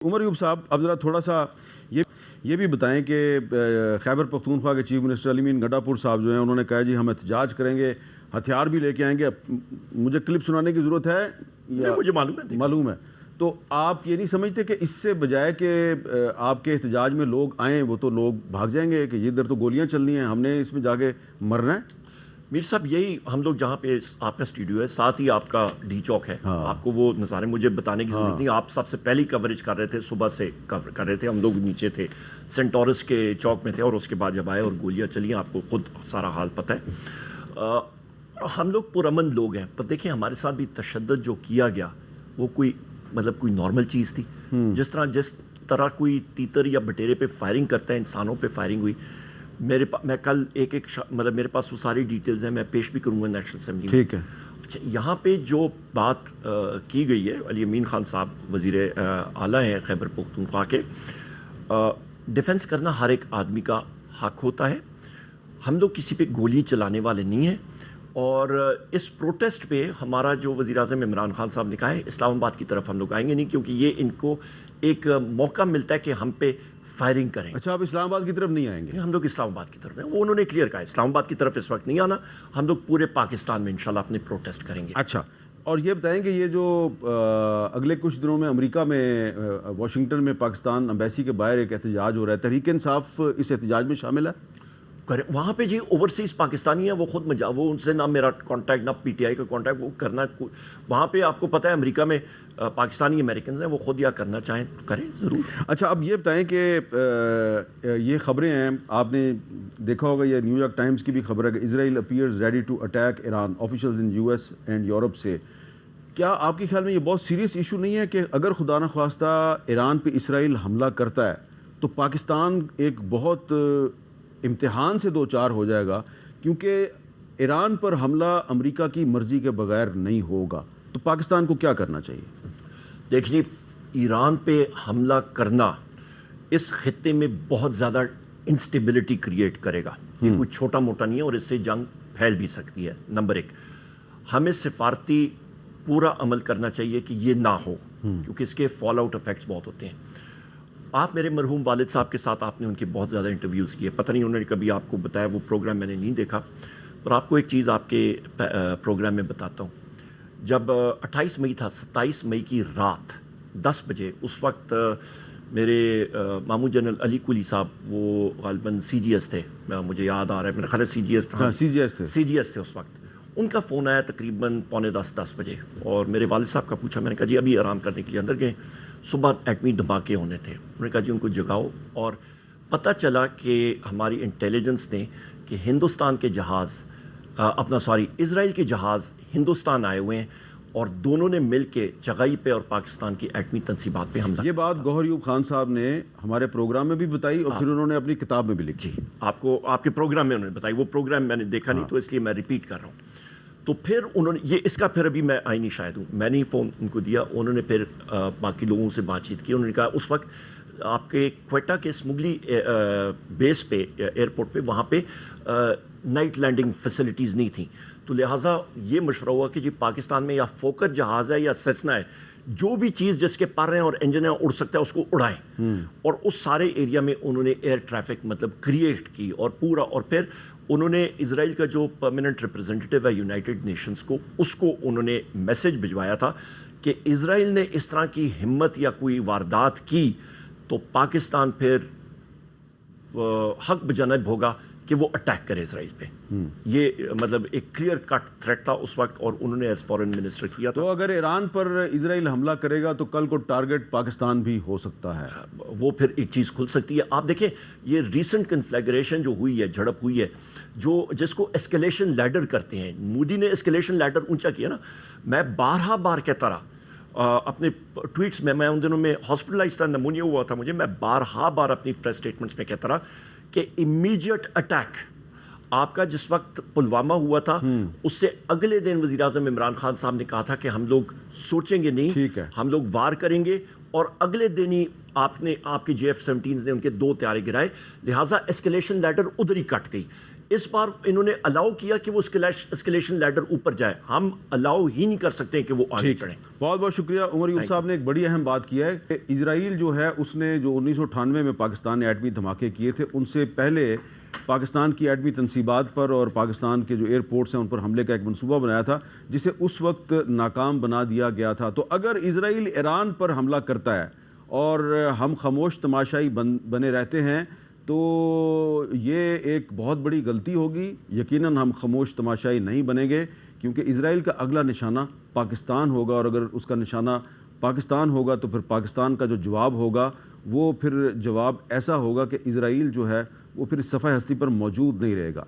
عمر ایوب صاحب، اب ذرا تھوڑا سا یہ بھی بتائیں کہ خیبر پختونخوا کے چیف منسٹر علی امین گنڈا پور صاحب جو ہیں انہوں نے کہا جی ہم احتجاج کریں گے، ہتھیار بھی لے کے آئیں گے. مجھے کلپ سنانے کی ضرورت ہے یا مجھے معلوم ہے. تو آپ یہ نہیں سمجھتے کہ اس سے بجائے کہ آپ کے احتجاج میں لوگ آئیں وہ تو لوگ بھاگ جائیں گے کہ یہ ادھر تو گولیاں چلنی ہیں، ہم نے اس میں جا کے مرنا ہے؟ میر صاحب یہی ہم لوگ جہاں پہ آپ کا اسٹوڈیو ہے ساتھ ہی آپ کا ڈی چوک ہے. آپ کو وہ نظارے مجھے بتانے کی ضرورت نہیں. آپ سب سے پہلی کوریج کر رہے تھے، صبح سے کور کر رہے تھے. ہم لوگ نیچے تھے، سینٹورس کے چوک میں تھے، اور اس کے بعد جب آئے اور گولیاں چلی، آپ کو خود سارا حال پتہ ہے. ہم لوگ پرامن لوگ ہیں، پر دیکھیں ہمارے ساتھ بھی تشدد جو کیا گیا وہ کوئی نارمل چیز تھی. جس طرح کوئی تیتر یا بٹیرے پہ فائرنگ کرتا ہے، انسانوں پہ فائرنگ ہوئی. میں کل میرے پاس وہ ساری ڈیٹیلز ہیں، میں پیش بھی کروں گا نیشنل اسمبلی میں. ٹھیک ہے. اچھا، یہاں پہ جو بات کی گئی ہے، علی امین خان صاحب وزیر اعلیٰ ہیں خیبر پختونخوا کے، ڈیفنس کرنا ہر ایک آدمی کا حق ہوتا ہے. ہم لوگ کسی پہ گولی چلانے والے نہیں ہیں، اور اس پروٹیسٹ پہ ہمارا جو وزیر اعظم عمران خان صاحب نے کہا ہے اسلام آباد کی طرف ہم لوگ آئیں گے نہیں، کیونکہ یہ ان کو ایک موقع ملتا ہے کہ ہم پہ فائرنگ کریں. اچھا، آپ اسلام آباد کی طرف نہیں آئیں گے؟ ہم لوگ اسلام آباد کی طرف ہیں. وہ انہوں نے کلیئر کہا اسلام آباد کی طرف اس وقت نہیں آنا، ہم لوگ پورے پاکستان میں انشاءاللہ اپنے پروٹیسٹ کریں گے. اچھا، اور یہ بتائیں کہ یہ جو اگلے کچھ دنوں میں امریکہ میں واشنگٹن میں پاکستان امبیسی کے باہر ایک احتجاج ہو رہا ہے، تحریک انصاف اس احتجاج میں شامل ہے؟ وہاں پہ جی اوورسیز پاکستانی ہیں، وہ خود وہ ان سے نہ میرا کانٹیکٹ نہ پی ٹی آئی کا کانٹیکٹ، وہ کرنا وہاں پہ آپ کو پتہ ہے امریکہ میں پاکستانی امریکنز ہیں، وہ خود یا کرنا چاہیں تو کریں ضرور. اچھا، اب یہ بتائیں کہ یہ خبریں ہیں، آپ نے دیکھا ہوگا، یہ نیو یارک ٹائمز کی بھی خبر ہے کہ Israel appears ready to attack Iran, officials in U S and Europe سے. کیا آپ کے خیال میں یہ بہت سیریس ایشو نہیں ہے کہ اگر خدا نخواستہ ایران پہ اسرائیل حملہ کرتا ہے تو پاکستان ایک بہت امتحان سے دوچار ہو جائے گا، کیونکہ ایران پر حملہ امریکہ کی مرضی کے بغیر نہیں ہوگا، تو پاکستان کو کیا کرنا چاہیے؟ دیکھیے، ایران پہ حملہ کرنا اس خطے میں بہت زیادہ انسٹیبلٹی کریٹ کرے گا. یہ کوئی چھوٹا موٹا نہیں ہے، اور اس سے جنگ پھیل بھی سکتی ہے. نمبر ایک، ہمیں سفارتی پورا عمل کرنا چاہیے کہ یہ نہ ہو، کیونکہ اس کے فال آؤٹ افیکٹس بہت ہوتے ہیں. آپ میرے مرحوم والد صاحب کے ساتھ آپ نے ان کے بہت زیادہ انٹرویوز کیے، پتہ نہیں انہوں نے کبھی آپ کو بتایا، وہ پروگرام میں نے نہیں دیکھا. اور آپ کو ایک چیز آپ کے پروگرام میں بتاتا ہوں. جب 28 مئی تھا، 27 مئی کی رات 10 بجے، اس وقت میرے ماموں جنرل علی کولی صاحب، وہ غالباً سی جی ایس تھے، مجھے یاد آ رہا ہے، میرا خیال ہے سی جی ایس تھے اس وقت. ان کا فون آیا تقریباً 9:45 بجے، اور میرے والد صاحب کا پوچھا. میں نے کہا جی ابھی آرام کرنے کے لیے اندر گئے، صبح ایٹمی دھماکے ہونے تھے. انہوں نے کہا جی ان کو جگاؤ. اور پتہ چلا کہ ہماری انٹیلیجنس نے کہ ہندوستان کے جہاز اسرائیل کے جہاز ہندوستان آئے ہوئے ہیں، اور دونوں نے مل کے چغائی پہ اور پاکستان کی ایٹمی تنصیبات پہ حملہ. یہ بات گوہر ایوب خان صاحب نے ہمارے پروگرام میں بھی بتائی، اور پھر انہوں نے اپنی کتاب میں بھی لکھی. جی، آپ کو آپ کے پروگرام میں انہوں نے بتائی. وہ پروگرام میں نے دیکھا نہیں، تو اس لیے میں ریپیٹ کر رہا ہوں. تو پھر انہوں نے اس کا پھر ابھی میں آئینی شاہد ہوں، میں نے ہی فون ان کو دیا. انہوں نے پھر باقی لوگوں سے بات چیت کی. انہوں نے کہا اس وقت آپ کے کوئٹہ کے اسمگلی بیس پہ، ایئرپورٹ پہ، وہاں پہ نائٹ لینڈنگ فیسلٹیز نہیں تھیں، تو لہٰذا یہ مشورہ ہوا کہ جی پاکستان میں یا فوکر جہاز ہے یا سیسنا ہے، جو بھی چیز جس کے پر ہیں اور انجن ہیں اڑ سکتا ہے اس کو اڑائیں. اور اس سارے ایریا میں انہوں نے ایئر ٹریفک کریٹ کی، اور پورا. اور پھر انہوں نے اسرائیل کا جو پرماننٹ ریپرزینٹیٹیو ہے یونائٹڈ نیشنز کو، اس کو انہوں نے میسج بھجوایا تھا کہ اسرائیل نے اس طرح کی ہمت یا کوئی واردات کی تو پاکستان پھر حق بجانب ہوگا کہ وہ اٹیک کرے اسرائیل پہ. یہ ایک کلیئر کٹ تھریٹ تھا اس وقت، اور انہوں نے ایز فارن منسٹر کیا تھا. تو اگر ایران پر اسرائیل حملہ کرے گا تو کل کو ٹارگٹ پاکستان بھی ہو سکتا ہے. وہ پھر ایک چیز کھل سکتی ہے. آپ دیکھیں یہ ریسنٹ کنفلیگریشن جو ہوئی ہے، جھڑپ ہوئی ہے، جس کو اسکیلیشن لیڈر کرتے ہیں. مودی نے اسکیلیشن لیڈر اونچا کیا نا. میں بار کہتا رہا اپنے ٹویٹس میں ان دنوں میں ہاسپٹلائز تھا، نمونیا ہوا تھا مجھے. میں بار اپنی پریس اسٹیٹمنٹس میں کہتا رہا کہ امیجیٹ اٹیک. آپ کا جس وقت پلوامہ ہوا تھا، اس سے اگلے دن وزیر اعظم عمران خان صاحب نے کہا تھا کہ ہم لوگ سوچیں گے نہیں، ہم لوگ وار کریں گے. اور اگلے دن ہی آپ کے JF-17 نے ان کے 2 طیارے گرائے. لہٰذا اسکیلیشن لیڈر ادھر ہی کٹ گئی. اس بار انہوں نے الاؤ کیا کہ وہ اسکیلیشن لیڈر اوپر جائے. ہم الاؤ ہی نہیں کر سکتے کہ وہ آگے چڑھیں. بہت بہت شکریہ. عمر ایوب صاحب نے ایک بڑی اہم بات کیا ہے کہ اسرائیل جو ہے اس نے جو 1998 میں پاکستان نے ایٹمی دھماکے کیے تھے ان سے پہلے پاکستان کی ایٹمی تنصیبات پر اور پاکستان کے جو ایئرپورٹس ہیں ان پر حملے کا ایک منصوبہ بنایا تھا جسے اس وقت ناکام بنا دیا گیا تھا. تو اگر اسرائیل ایران پر حملہ کرتا ہے اور ہم خاموش تماشائی بنے رہتے ہیں تو یہ ایک بہت بڑی غلطی ہوگی. یقیناً ہم خاموش تماشائی نہیں بنیں گے کیونکہ اسرائیل کا اگلا نشانہ پاکستان ہوگا اور اگر اس کا نشانہ پاکستان ہوگا تو پھر پاکستان کا جو جواب ہوگا وہ پھر جواب ایسا ہوگا کہ اسرائیل جو ہے وہ پھر صفحہ ہستی پر موجود نہیں رہے گا.